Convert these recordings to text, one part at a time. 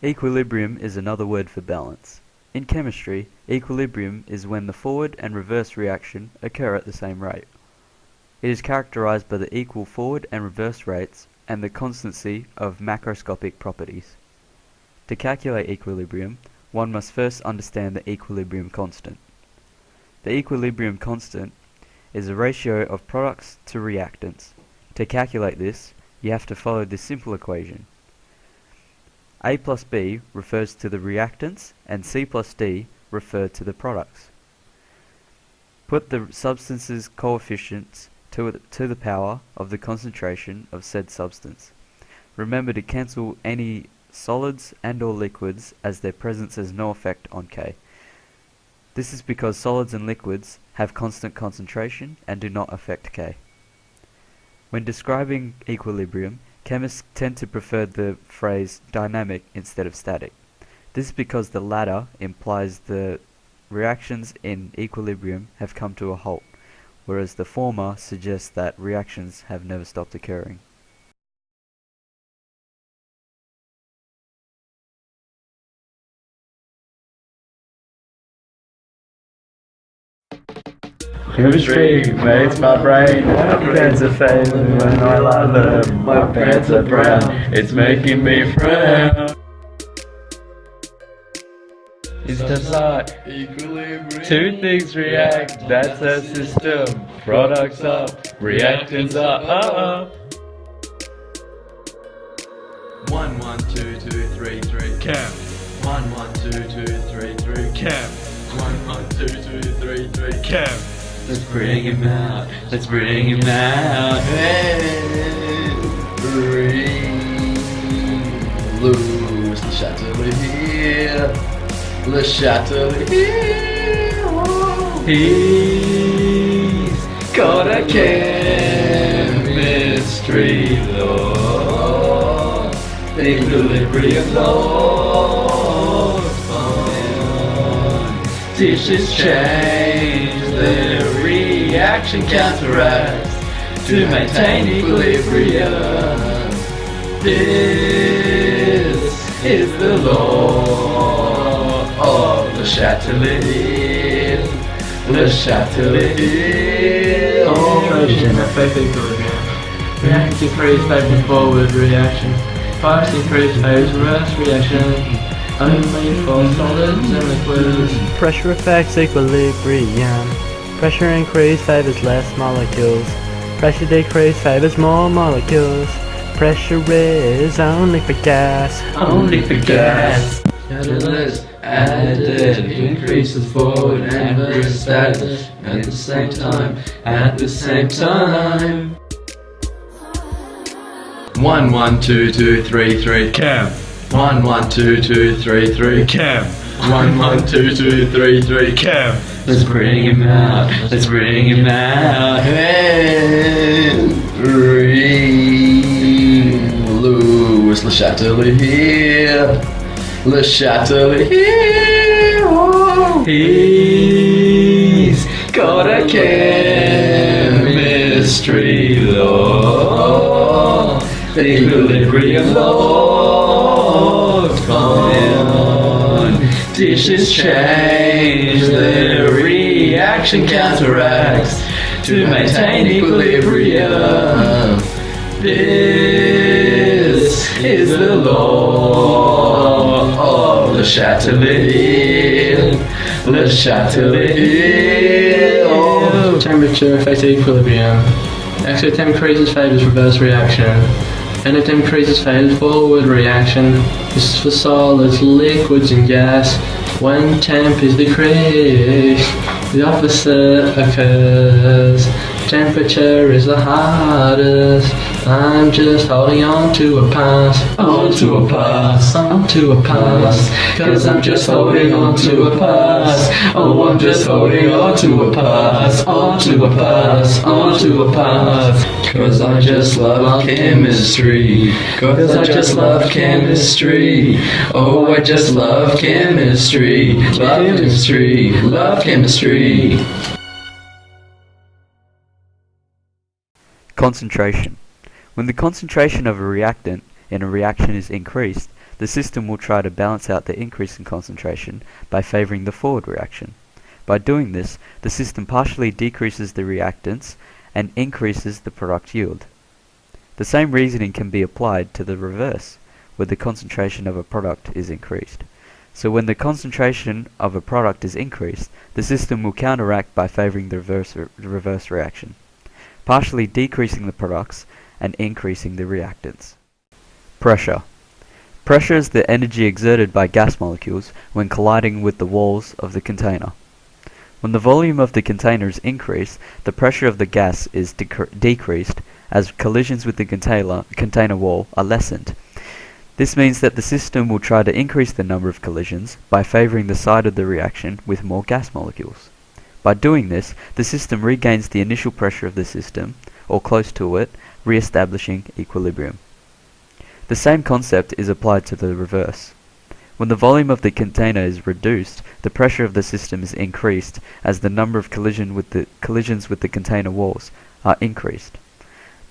Equilibrium is another word for balance. In chemistry, equilibrium is when the forward and reverse reaction occur at the same rate. It is characterized by the equal forward and reverse rates and the constancy of macroscopic properties. To calculate equilibrium, one must first understand the equilibrium constant. The equilibrium constant is a ratio of products to reactants. To calculate this, you have to follow this simple equation. A plus B refers to the reactants and C plus D refer to the products. Put the substance's coefficients to the power of the concentration of said substance. Remember to cancel any solids and or liquids as their presence has no effect on K. This is because solids and liquids have constant concentration and do not affect K. When describing equilibrium, chemists tend to prefer the phrase dynamic instead of static. This is because the latter implies the reactions in equilibrium have come to a halt, whereas the former suggests that reactions have never stopped occurring. Chemistry makes my brain pants are fading when I love them. My pants are brown, it's making me frown. It's just like equilibrium. Two things react, that's a system. Products up, reactants are up. 1 1 2 2 3 3 Chem. 1 1 2 2 3 3 Chem. 1 1 2 2 3 3 Chem. Let's bring him out. Let's bring him out. Hey, lose the Chatelier. Le Chatelier. He's got a chemistry law. Equilibrium law. Dishes change their reaction counteracts to maintain equilibrium. This is the law of the Chatelier. Le Chatelier. Concentration affect equilibrium. Reactants increase favors forward reaction. Products increase favors reverse reaction. Only for solids and liquids. Pressure affects equilibrium. Pressure increase favors less molecules. Pressure decrease favors more molecules. Pressure is only for gas. Only for gas. Catalyst added increases forward and reverse status at the same time. At the same time. 1 1 2 2 3 3 Chem. 1 1 2 2 3 3 Chem. 1 1 2 2 3 3 Chem. Let's bring him out. Let's bring him out. Hey, lose Le Chatelier. Le Chatelier. He's got a chemistry law. Equilibrium law. Come on. Dishes change their reaction counteracts to maintain equilibrium. This is the law of Le Chatelier. Le Chatelier. Temperature affects equilibrium. Extra temp increases favors reverse reaction. Inner temp increases favors forward reaction. This is for solids, liquids and gas. When temp is decreased, the opposite occurs. Temperature is the hardest. I'm just holding on to a pass. On to a pass. On to a pass. Cause I'm just holding on to a pass. Oh, I'm just holding on to a pass. On to a pass. On to a pass. Cause I just love chemistry. Cause I just love chemistry. Oh, I just love chemistry. Love chemistry. Love chemistry. Concentration. When the concentration of a reactant in a reaction is increased, the system will try to balance out the increase in concentration by favoring the forward reaction. By doing this, the system partially decreases the reactants and increases the product yield. The same reasoning can be applied to the reverse, where the concentration of a product is increased. So when the concentration of a product is increased, the system will counteract by favoring the reverse reaction, partially decreasing the products and increasing the reactants. Pressure. Pressure is the energy exerted by gas molecules when colliding with the walls of the container. When the volume of the container is increased, the pressure of the gas is decreased as collisions with the container wall are lessened. This means that the system will try to increase the number of collisions by favoring the side of the reaction with more gas molecules. By doing this, the system regains the initial pressure of the system, or close to it, re-establishing equilibrium. The same concept is applied to the reverse. When the volume of the container is reduced, the pressure of the system is increased as the number of collisions with the container walls are increased.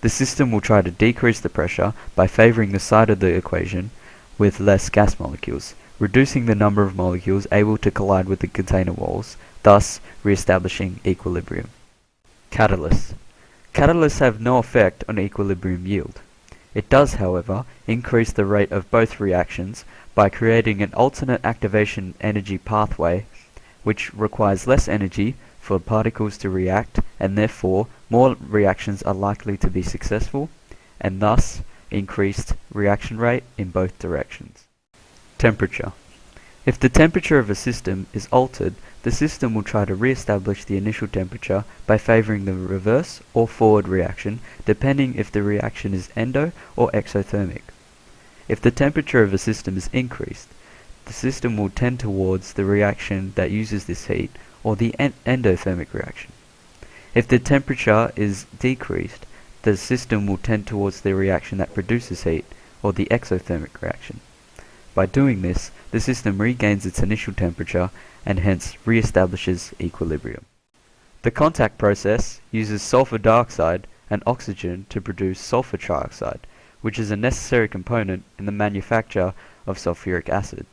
The system will try to decrease the pressure by favoring the side of the equation with less gas molecules, reducing the number of molecules able to collide with the container walls, thus re-establishing equilibrium. Catalysts. Catalysts have no effect on equilibrium yield. It does, however, increase the rate of both reactions by creating an alternate activation energy pathway, which requires less energy for particles to react, and therefore more reactions are likely to be successful, and thus increased reaction rate in both directions. Temperature. If the temperature of a system is altered, the system will try to re-establish the initial temperature by favoring the reverse or forward reaction, depending if the reaction is endo or exothermic. If the temperature of a system is increased, the system will tend towards the reaction that uses this heat, or the endothermic reaction. If the temperature is decreased, the system will tend towards the reaction that produces heat, or the exothermic reaction. By doing this, the system regains its initial temperature and hence re-establishes equilibrium. The contact process uses sulfur dioxide and oxygen to produce sulfur trioxide, which is a necessary component in the manufacture of sulfuric acid.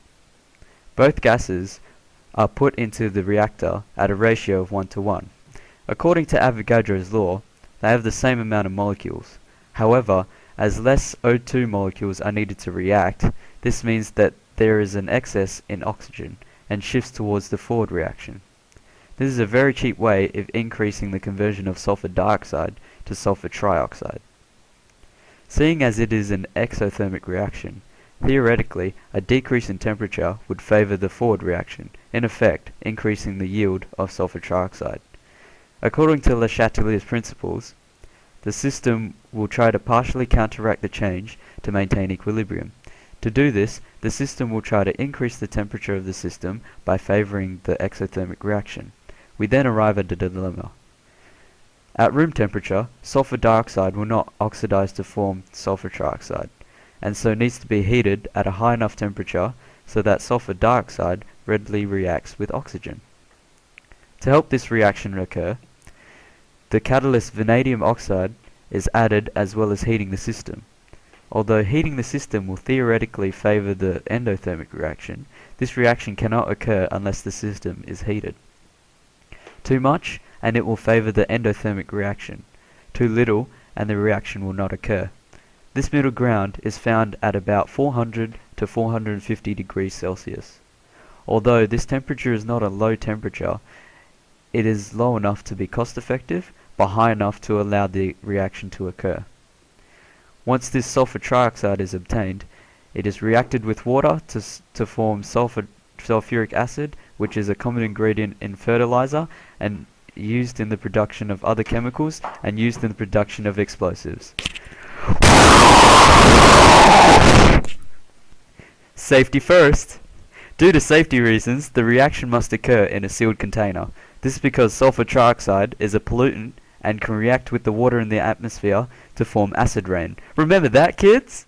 Both gases are put into the reactor at a ratio of 1:1. According to Avogadro's law, they have the same amount of molecules. However, as less O2 molecules are needed to react, this means that there is an excess in oxygen and shifts towards the forward reaction. This is a very cheap way of increasing the conversion of sulfur dioxide to sulfur trioxide. Seeing as it is an exothermic reaction, theoretically a decrease in temperature would favor the forward reaction, in effect increasing the yield of sulfur trioxide. According to Le Chatelier's principles, the system will try to partially counteract the change to maintain equilibrium. To do this, the system will try to increase the temperature of the system by favoring the exothermic reaction. We then arrive at the dilemma. At room temperature, sulfur dioxide will not oxidize to form sulfur trioxide, and so needs to be heated at a high enough temperature so that sulfur dioxide readily reacts with oxygen. To help this reaction occur, the catalyst vanadium oxide is added as well as heating the system. Although heating the system will theoretically favor the endothermic reaction, this reaction cannot occur unless the system is heated. Too much, and it will favor the endothermic reaction. Too little, and the reaction will not occur. This middle ground is found at about 400 to 450 degrees Celsius. Although this temperature is not a low temperature, it is low enough to be cost effective, but high enough to allow the reaction to occur. Once this sulfur trioxide is obtained, it is reacted with water to form sulfuric acid, which is a common ingredient in fertilizer and used in the production of other chemicals and used in the production of explosives. Safety first! Due to safety reasons, the reaction must occur in a sealed container. This is because sulfur trioxide is a pollutant and can react with the water in the atmosphere to form acid rain. Remember that, kids?